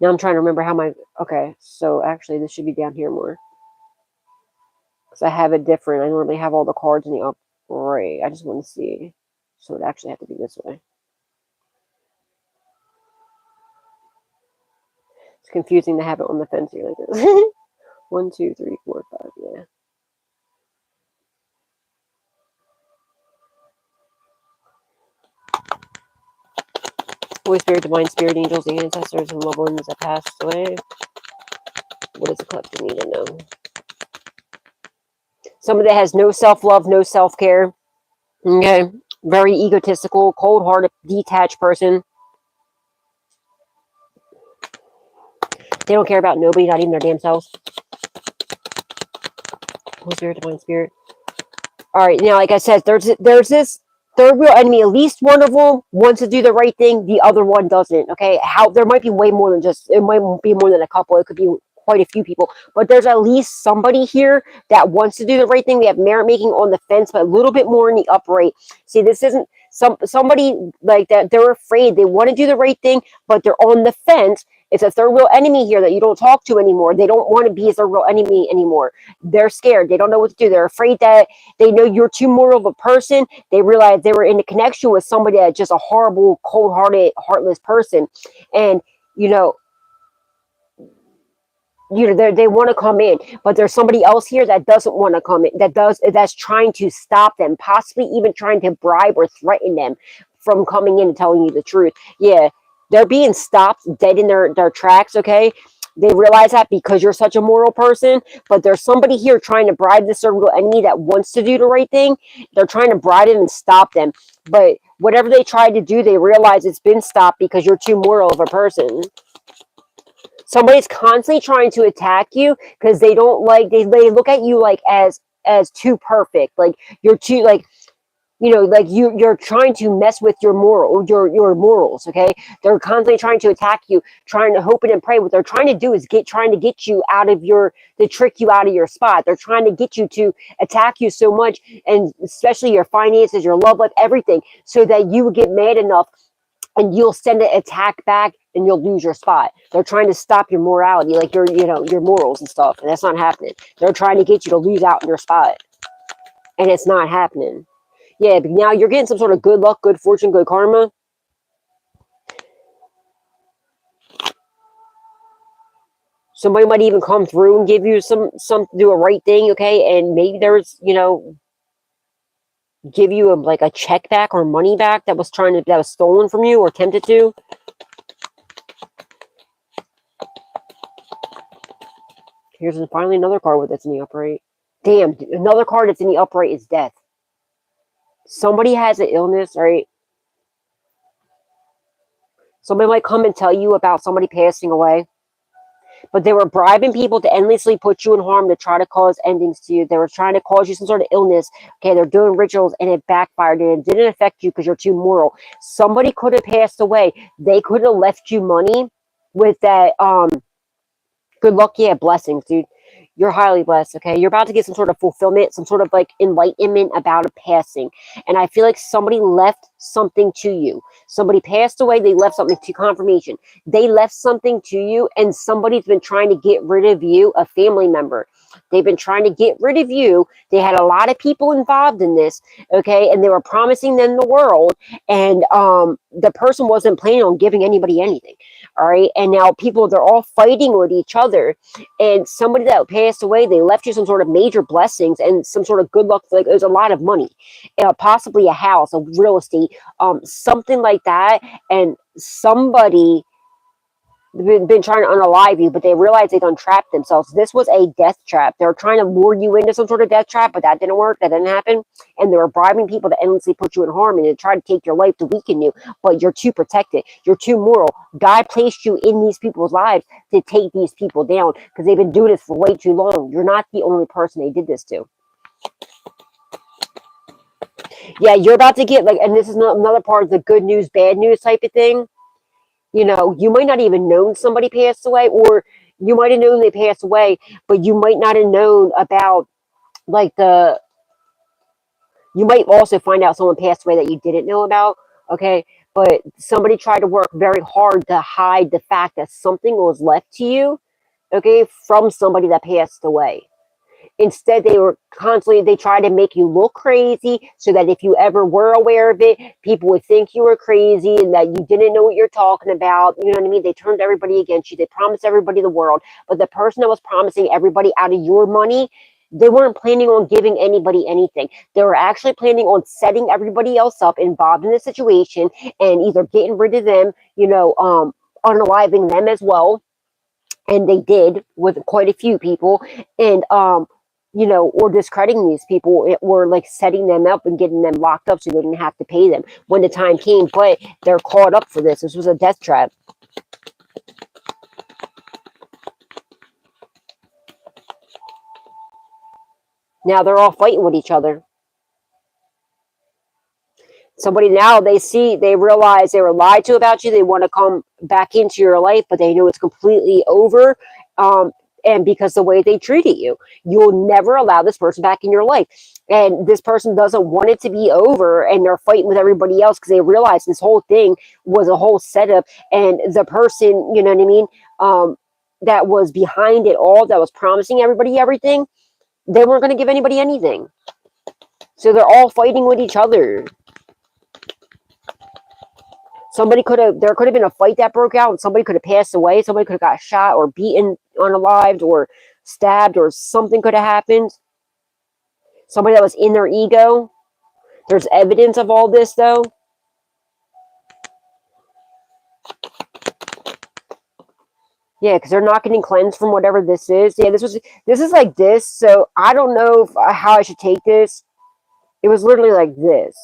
Now I'm trying to remember how my. Okay. So actually, this should be down here more. Because I have it different. I normally have all the cards in the upright. I just want to see. So it actually have to be this way. It's confusing to have it on the fence here like this. 1, 2, 3, 4, 5. Yeah. Holy Spirit, Divine Spirit, angels, ancestors, and loved ones that passed away. What does the collective need to know? Somebody that has no self-love, no self-care. Okay. Very egotistical, cold-hearted, detached person. They don't care about nobody, not even their damn selves. Holy Spirit, Divine Spirit. All right. Now, like I said, there's this third wheel enemy. At least one of them wants to do the right thing. The other one doesn't. Okay. There might be way more than just, it might be more than a couple. It could be quite a few people, but there's at least somebody here that wants to do the right thing. We have merit making on the fence, but a little bit more in the upright. See, this isn't somebody like that. They're afraid. They want to do the right thing, but they're on the fence. It's a third wheel enemy here that you don't talk to anymore. They don't want to be a third wheel enemy anymore. They're scared. They don't know what to do. They're afraid that they know you're too moral of a person. They realize they were in a connection with somebody that's just a horrible, cold-hearted, heartless person. And, they want to come in, but there's somebody else here that doesn't want to come in, that's trying to stop them, possibly even trying to bribe or threaten them from coming in and telling you the truth. Yeah, they're being stopped dead in their tracks, okay? They realize that because you're such a moral person, but there's somebody here trying to bribe the circle enemy that wants to do the right thing. They're trying to bribe them and stop them. But whatever they try to do, they realize it's been stopped because you're too moral of a person. Somebody's constantly trying to attack you because they don't like, they look at you like as too perfect. Like you're too, like, like you're trying to mess with your morals, okay? They're constantly trying to attack you, trying to hope and pray. What they're trying to do is trying to get you out of to trick you out of your spot. They're trying to get you to attack you so much, and especially your finances, your love life, everything, so that you would get mad enough and you'll send an attack back and you'll lose your spot. They're trying to stop your morality, like your morals and stuff, and that's not happening. They're trying to get you to lose out in your spot, and it's not happening. Yeah, but now you're getting some sort of good luck, good fortune, good karma. Somebody might even come through and give you some do a right thing, okay? And maybe there's, you know, give you like a check back or money back that was stolen from you or attempted to. Here's finally another card that's in the upright. Damn, another card that's in the upright is death. Somebody has an illness, right? Somebody might come and tell you about somebody passing away. But they were bribing people to endlessly put you in harm to try to cause endings to you. They were trying to cause you some sort of illness. Okay, they're doing rituals and it backfired and it didn't affect you because you're too moral. Somebody could have passed away. They could have left you money with that good luck, yeah, blessings, dude. You're highly blessed, okay? You're about to get some sort of fulfillment, some sort of like enlightenment about a passing. And I feel like somebody left something to you. Somebody passed away, they left something to confirmation. They left something to you, and somebody's been trying to get rid of you, a family member. They've been trying to get rid of you. They had a lot of people involved in this, okay? And they were promising them the world, and the person wasn't planning on giving anybody anything. All right. And now people, they're all fighting with each other. And somebody that passed away, they left you some sort of major blessings and some sort of good luck. Like there's a lot of money, possibly a house, a real estate, something like that. And somebody been trying to unalive you, but they realized they done trapped themselves. This was a death trap. They were trying to lure you into some sort of death trap, but that didn't work. That didn't happen. And they were bribing people to endlessly put you in harm and to try to take your life to weaken you. But you're too protected. You're too moral. God placed you in these people's lives to take these people down because they've been doing this for way too long. You're not the only person they did this to. Yeah, you're about to get like, and this is not another part of the good news, bad news type of thing. You know, you might not even known somebody passed away, or you might have known they passed away, but you might not have known about like you might also find out someone passed away that you didn't know about, okay? But somebody tried to work very hard to hide the fact that something was left to you, okay, from somebody that passed away. Instead, they tried to make you look crazy so that if you ever were aware of it, people would think you were crazy and that you didn't know what you're talking about. You know what I mean? They turned everybody against you. They promised everybody the world. But the person that was promising everybody out of your money, they weren't planning on giving anybody anything. They were actually planning on setting everybody else up involved in the situation and either getting rid of them, you know, unaliving them as well. And they did with quite a few people. And you know, or discrediting these people, or like setting them up and getting them locked up so they didn't have to pay them when the time came. But they're caught up for this. This was a death trap. Now they're all fighting with each other. Somebody now they realize they were lied to about you. They want to come back into your life, but they know it's completely over. And because the way they treated you, you'll never allow this person back in your life. And this person doesn't want it to be over, and they're fighting with everybody else because they realize this whole thing was a whole setup. And the person, you know what I mean, that was behind it all, that was promising everybody everything, they weren't going to give anybody anything. So they're all fighting with each other. There could have been a fight that broke out and somebody could have passed away. Somebody could have got shot or beaten, unalived, or stabbed, or something could have happened. Somebody that was in their ego. There's evidence of all this, though. Yeah, because they're not getting cleansed from whatever this is. Yeah, this is like this. So I don't know how I should take this. It was literally like this.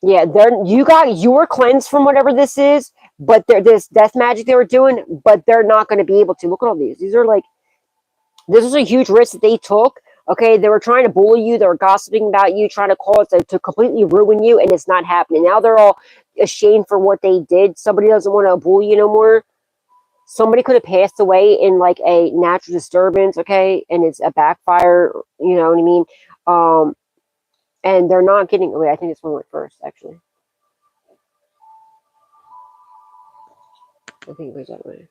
Yeah, you were cleansed from whatever this is, but this death magic they were doing, but they're not going to be able to. Look at all these. These are like, this was a huge risk that they took. Okay, they were trying to bully you, they were gossiping about you, trying to cause them to completely ruin you, and it's not happening. Now they're all ashamed for what they did. Somebody doesn't want to bully you no more. Somebody could have passed away in like a natural disturbance, okay, and it's a backfire, you know what I mean? And they're not getting away. I think this one went first, actually. I think it goes that way.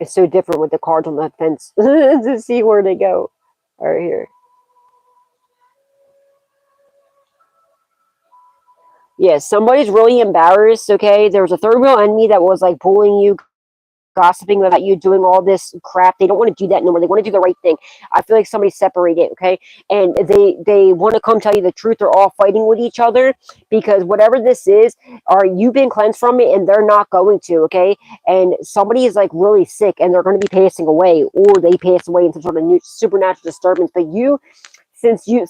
It's so different with the cards on the fence to see where they go. All right, here. Yeah, somebody's really embarrassed, okay? There was a third wheel enemy that was like bullying you, gossiping about you, doing all this crap. They don't want to do that no more. They want to do the right thing. I feel like somebody separated, okay? And they want to come tell you the truth. They're all fighting with each other because whatever this is, are you've been cleansed from it and they're not going to, okay? And somebody is like really sick and they're going to be passing away, or they pass away in some sort of new supernatural disturbance. But you, since you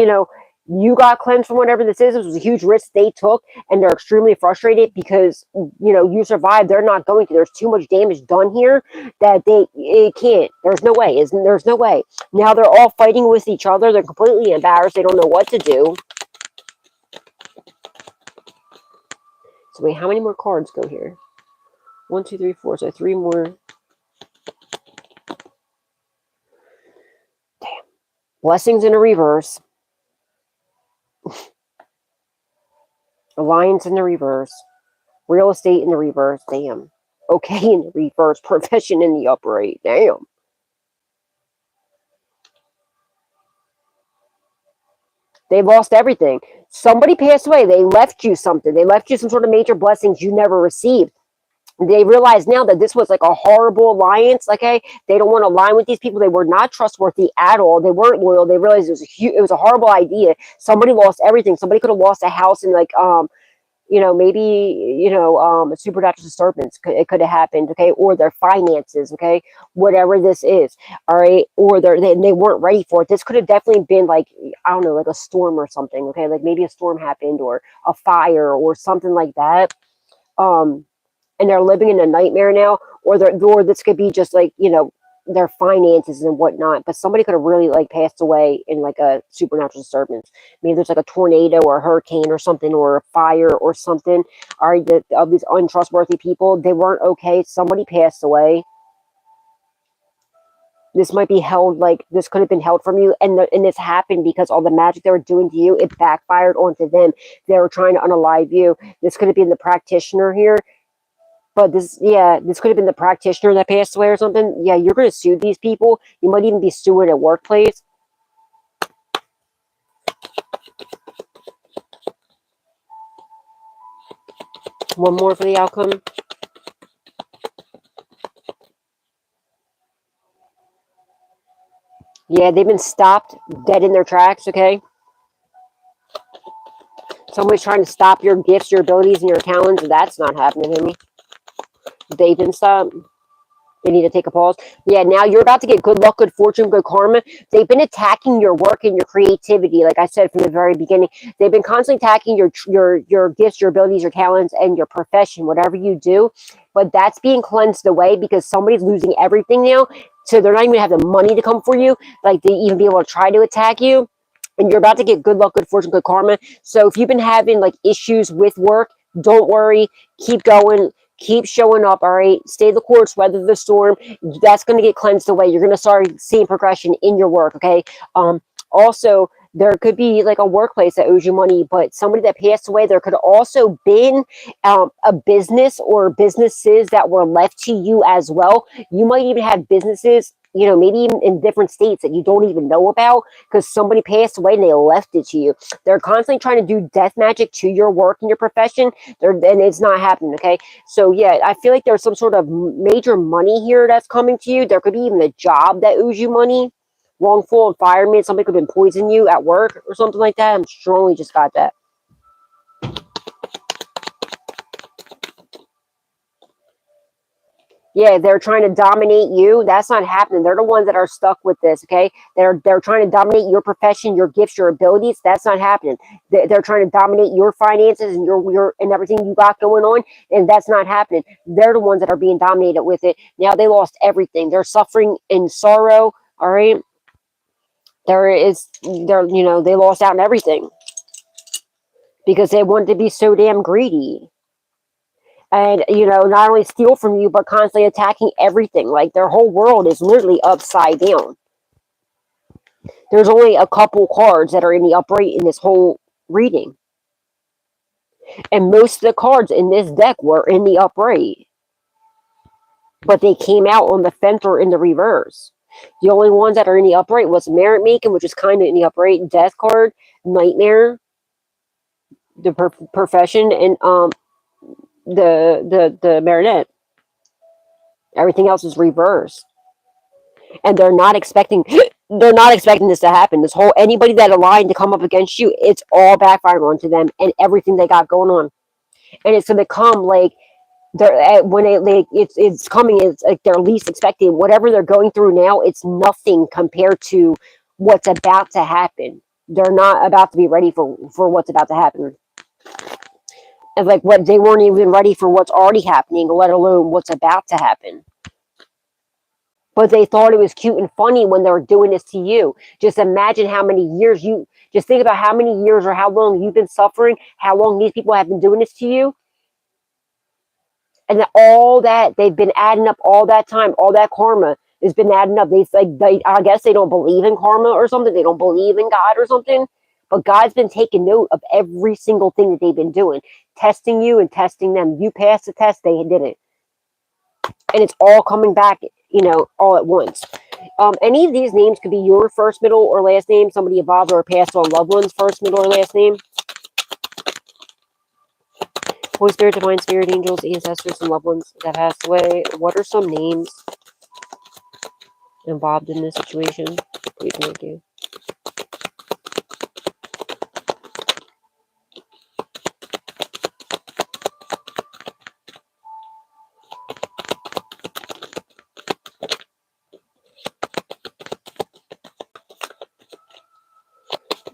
know you got cleansed from whatever this is, it was a huge risk they took, and they're extremely frustrated because you survived. They're not going to. There's too much damage done here that it can't. There's no way. Isn't there's no way. Now they're all fighting with each other. They're completely embarrassed. They don't know what to do. So wait, how many more cards go here? 1, 2, 3, 4. So 3 more. Damn. Blessings in a reverse. Alliance in the reverse. Real estate in the reverse. Damn. Okay in the reverse. Profession in the upright. Damn. They lost everything. Somebody passed away. They left you something. They left you some sort of major blessings you never received. They realize now that this was like a horrible alliance. Okay, they don't want to align with these people. They were not trustworthy at all. They weren't loyal. They realized it was a horrible idea. Somebody lost everything. Somebody could have lost a house and like maybe a supernatural disturbance. It could have happened, okay, or their finances, okay, whatever this is, all right, or they weren't ready for it. This could have definitely been like, I don't know, like a storm or something, okay, like maybe a storm happened or a fire or something like that. And they're living in a nightmare now, or this could be just like their finances and whatnot. But somebody could have really like passed away in like a supernatural disturbance. Maybe there's like a tornado or a hurricane or something, or a fire or something. All right, of these untrustworthy people, they weren't okay. Somebody passed away. This might be held, like this could have been held from you, and this happened because all the magic they were doing to you, it backfired onto them. They were trying to unalive you. This could have been the practitioner here. But this could have been the practitioner that passed away or something. Yeah, you're going to sue these people. You might even be suing a workplace. One more for the outcome. Yeah, they've been stopped dead in their tracks, okay? Somebody's trying to stop your gifts, your abilities, and your talents. That's not happening to me. They've been stopped. They need to take a pause. Yeah, now you're about to get good luck, good fortune, good karma. They've been attacking your work and your creativity, like I said from the very beginning. They've been constantly attacking your gifts, your abilities, your talents, and your profession, whatever you do. But that's being cleansed away because somebody's losing everything now. So they're not even going to have the money to come for you, like to even be able to try to attack you. And you're about to get good luck, good fortune, good karma. So if you've been having like issues with work, don't worry. Keep going. Keep showing up, all right? Stay the course, weather the storm. That's going to get cleansed away. You're going to start seeing progression in your work, okay? Also, there could be like a workplace that owes you money, but somebody that passed away. There could also been a business or businesses that were left to you as well. You might even have businesses, maybe even in different states that you don't even know about because somebody passed away and they left it to you. They're constantly trying to do death magic to your work and your profession, and it's not happening, okay? So, yeah, I feel like there's some sort of major money here that's coming to you. There could be even a job that owes you money. Wrongful environment. Somebody could have been poisoning you at work or something like that. I'm strongly just got that. Yeah, they're trying to dominate you. That's not happening. They're the ones that are stuck with this, okay? They're trying to dominate your profession, your gifts, your abilities. That's not happening. They're trying to dominate your finances and your and everything you got going on, and that's not happening. They're the ones that are being dominated with it. Now they lost everything. They're suffering in sorrow, all right? They lost out on everything because they wanted to be so damn greedy. And not only steal from you but constantly attacking everything. Like their whole world is literally upside down. There's only a couple cards that are in the upright in this whole reading, and most of the cards in this deck were in the upright, but they came out on the fence or in the reverse. The only ones that are in the upright was merit making, which is kind of in the upright, death card, nightmare, the profession and the marionette. Everything else is reversed, and they're not expecting this to happen. This whole anybody that aligned to come up against you, it's all backfiring onto them and everything they got going on, and it's gonna come like they're when it like it's coming. It's like they're least expecting whatever they're going through now. It's nothing compared to what's about to happen. They're not about to be ready for what's about to happen. And like what they weren't even ready for what's already happening, let alone what's about to happen. But they thought it was cute and funny when they were doing this to you. Just imagine how many years just think about how many years or how long you've been suffering, how long these people have been doing this to you. And all that they've been adding up all that time, all that karma has been adding up. I guess they don't believe in karma or something. They don't believe in God or something. But God's been taking note of every single thing that they've been doing, testing you and testing them. You passed the test, they didn't. And it's all coming back, all at once. Any of these names could be your first, middle, or last name, somebody evolved or passed on loved one's first, middle, or last name. Holy Spirit, Divine Spirit, angels, ancestors, and loved ones that passed away. What are some names involved in this situation? Please, thank you.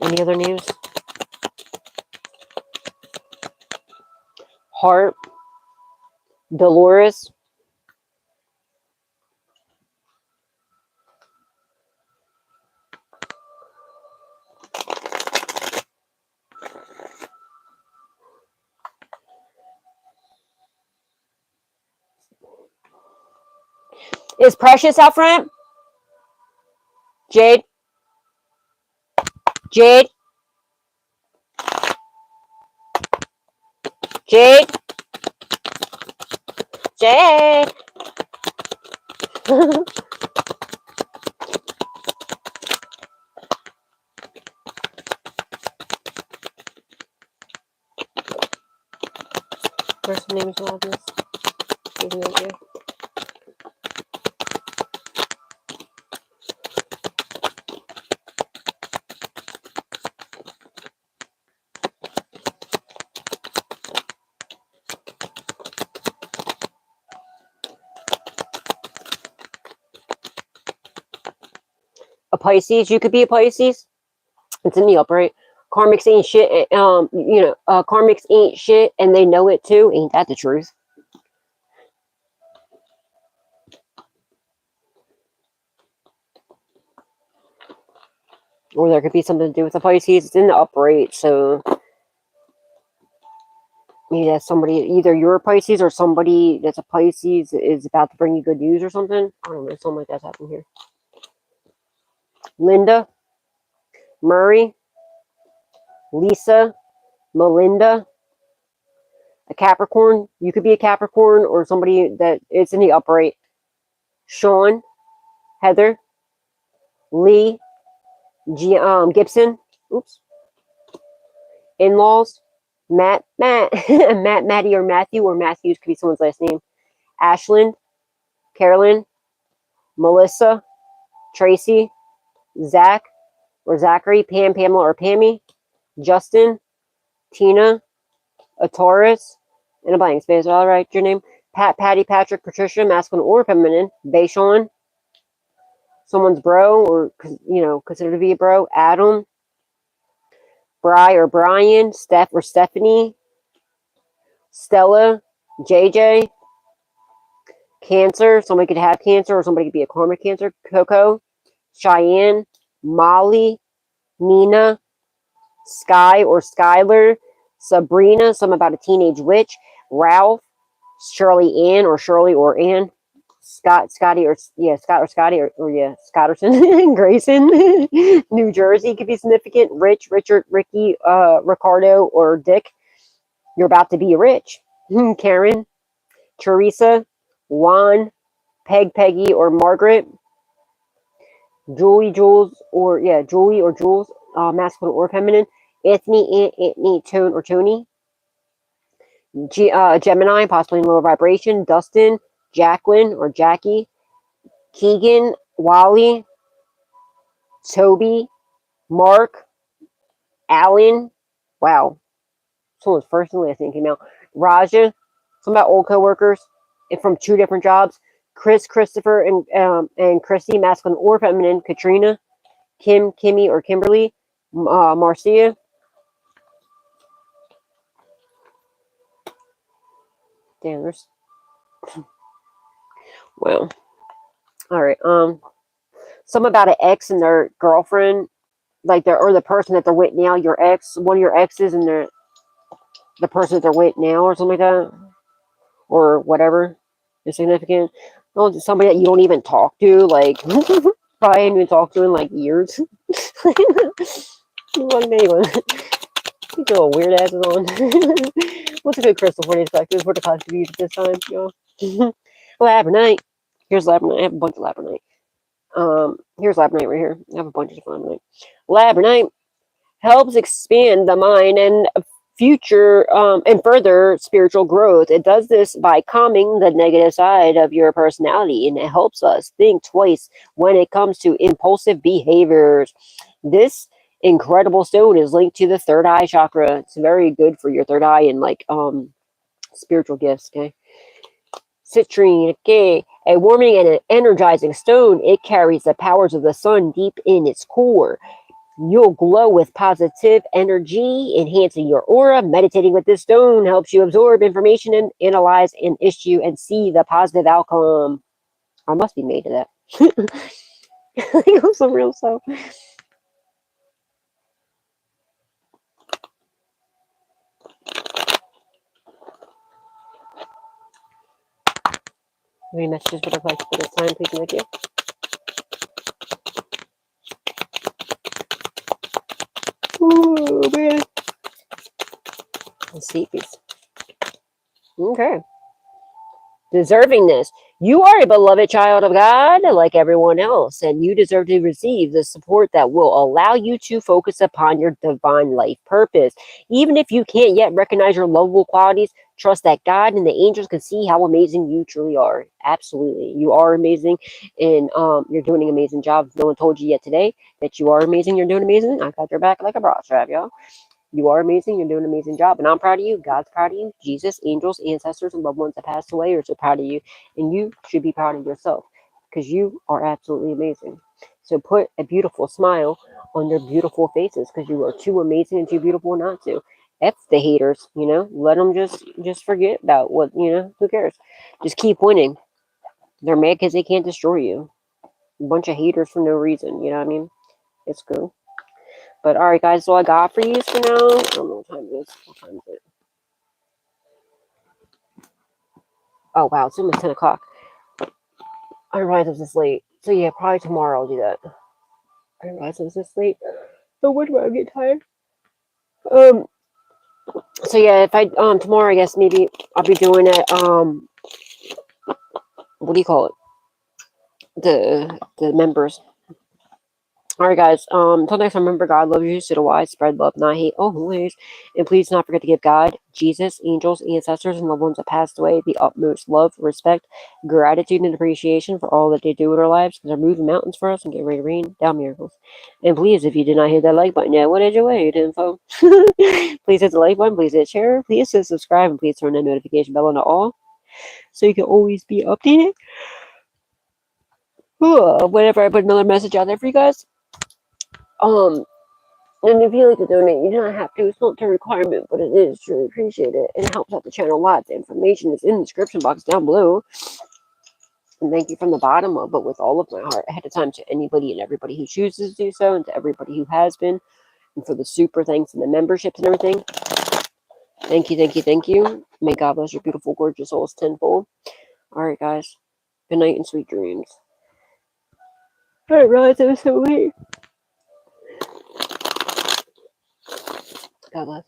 Any other names? Heart, Dolores, is Precious out front? Jade? Jade? Jade? Jade? First name is all this. Thank you. A Pisces, you could be a Pisces. It's in the upright. Karmics ain't shit. Karmics ain't shit, and they know it too. Ain't that the truth? Or there could be something to do with the Pisces. It's in the upright, so maybe that's somebody. Either you're a Pisces or somebody that's a Pisces is about to bring you good news or something. I don't know. Something like that's happening here. Linda, Murray, Lisa, Melinda, a Capricorn. You could be a Capricorn or somebody that it's in the upright. Sean, Heather, Lee, Gibson. Oops. In-laws. Matt, Maddie, or Matthews could be someone's last name. Ashlyn, Carolyn, Melissa, Tracy, Zach, or Zachary, Pam, Pamela, or Pammy, Justin, Tina, a Taurus, and a blank space. All right, your name. Pat, Patty, Patrick, Patricia, masculine or feminine. Bayshawn, someone's bro, or considered to be a bro. Adam, Bri or Brian, Steph or Stephanie, Stella, JJ, Cancer, somebody could have cancer or somebody could be a karmic cancer. Coco, Cheyenne, Molly, Nina, Sky or Skylar, Sabrina, something about a teenage witch. Ralph, Shirley Ann or Shirley or Ann, Scott, Scotty, or Scott or Scotty, or Scotterson, Grayson, New Jersey could be significant. Rich, Richard, Ricky, Ricardo, or Dick. You're about to be rich. Karen, Teresa, Juan, Peggy, or Margaret. Julie, Jules, or Julie or Jules, masculine or feminine. Anthony, Tone, or Tony. Gemini, possibly lower vibration. Dustin, Jacqueline, or Jackie. Keegan, Wally, Toby, Mark, Alan. Wow. Someone's first and last name came out. Raja, some about old coworkers and from 2 different jobs. Chris, Christopher, and Christy, masculine or feminine. Katrina, Kim, Kimmy, or Kimberly. Marcia. Damn, there's. Wow. All right. Some about an ex and their girlfriend, like the person that they're with now. Your ex, one of your exes, and the person that they're with now, or something like that, or whatever is significant. Oh, somebody that you don't even talk to, like probably haven't even talked to in like years. Like anyone. You little weird asses on. What's a good crystal for these collectors? What the collectors use at this time, y'all? Labradorite. Here's labradorite. I have a bunch of labradorite. Here's labradorite right here. I have a bunch of labradorite. Labradorite helps expand the mind and future and further spiritual growth. It does this by calming the negative side of your personality, and it helps us think twice when it comes to impulsive behaviors. This incredible stone is linked to the third eye chakra. It's very good for your third eye and like spiritual gifts. Okay. Citrine, okay, a warming and an energizing stone. It carries the powers of the sun deep in its core. You'll glow with positive energy, enhancing your aura. Meditating with this stone helps you absorb information and analyze an issue and see the positive outcome. I must be made of that. I think I'm some real stuff. Any messages would I like for this time, please, and thank you. Ooh, man. Let's see, please. Okay. Deservingness. You are a beloved child of God like everyone else, and you deserve to receive the support that will allow you to focus upon your divine life purpose. Even if you can't yet recognize your lovable qualities, trust that God and the angels can see how amazing you truly are. Absolutely. You are amazing, and you're doing an amazing job. If no one told you yet today that you are amazing, you're doing amazing, I got your back like a bra strap, y'all. You are amazing. You're doing an amazing job. And I'm proud of you. God's proud of you. Jesus, angels, ancestors, and loved ones that passed away are so proud of you. And you should be proud of yourself because you are absolutely amazing. So put a beautiful smile on their beautiful faces because you are too amazing and too beautiful not to. F the haters, you know. Let them just forget about what, you know, who cares? Just keep winning. They're mad because they can't destroy you. A bunch of haters for no reason, you know what I mean? It's cool. But all right, guys, that's all I got for you for now. I don't know what time it is. What time is it? Oh, wow, it's almost 10 o'clock. I realized it was this late. So, yeah, probably tomorrow I'll do that. I realized it was this late. But when do I get tired? So, yeah, if I, tomorrow, I guess maybe I'll be doing it, what do you call it? The members. All right, guys. Until next time, remember God loves you. So do I. Spread love, not hate, always. And please not forget to give God, Jesus, angels, ancestors, and loved ones that passed away the utmost love, respect, gratitude, and appreciation for all that they do in our lives because they're moving mountains for us and getting ready to rain down miracles. And please, if you did not hit that like button yet, what did you wait, info? Please hit the like button. Please hit share. Please hit subscribe. And please turn the notification bell on to all so you can always be updated. Whenever I put another message out there for you guys. And if you like to donate, you do not have to. It's not a requirement, but it is truly appreciated. And it helps out the channel a lot. The information is in the description box down below. And thank you from the bottom of, but with all of my heart, ahead of time to anybody and everybody who chooses to do so, and to everybody who has been, and for the super thanks and the memberships and everything. Thank you, thank you, thank you. May God bless your beautiful, gorgeous souls tenfold. All right, guys. Good night and sweet dreams. I didn't realize it was so late. God bless.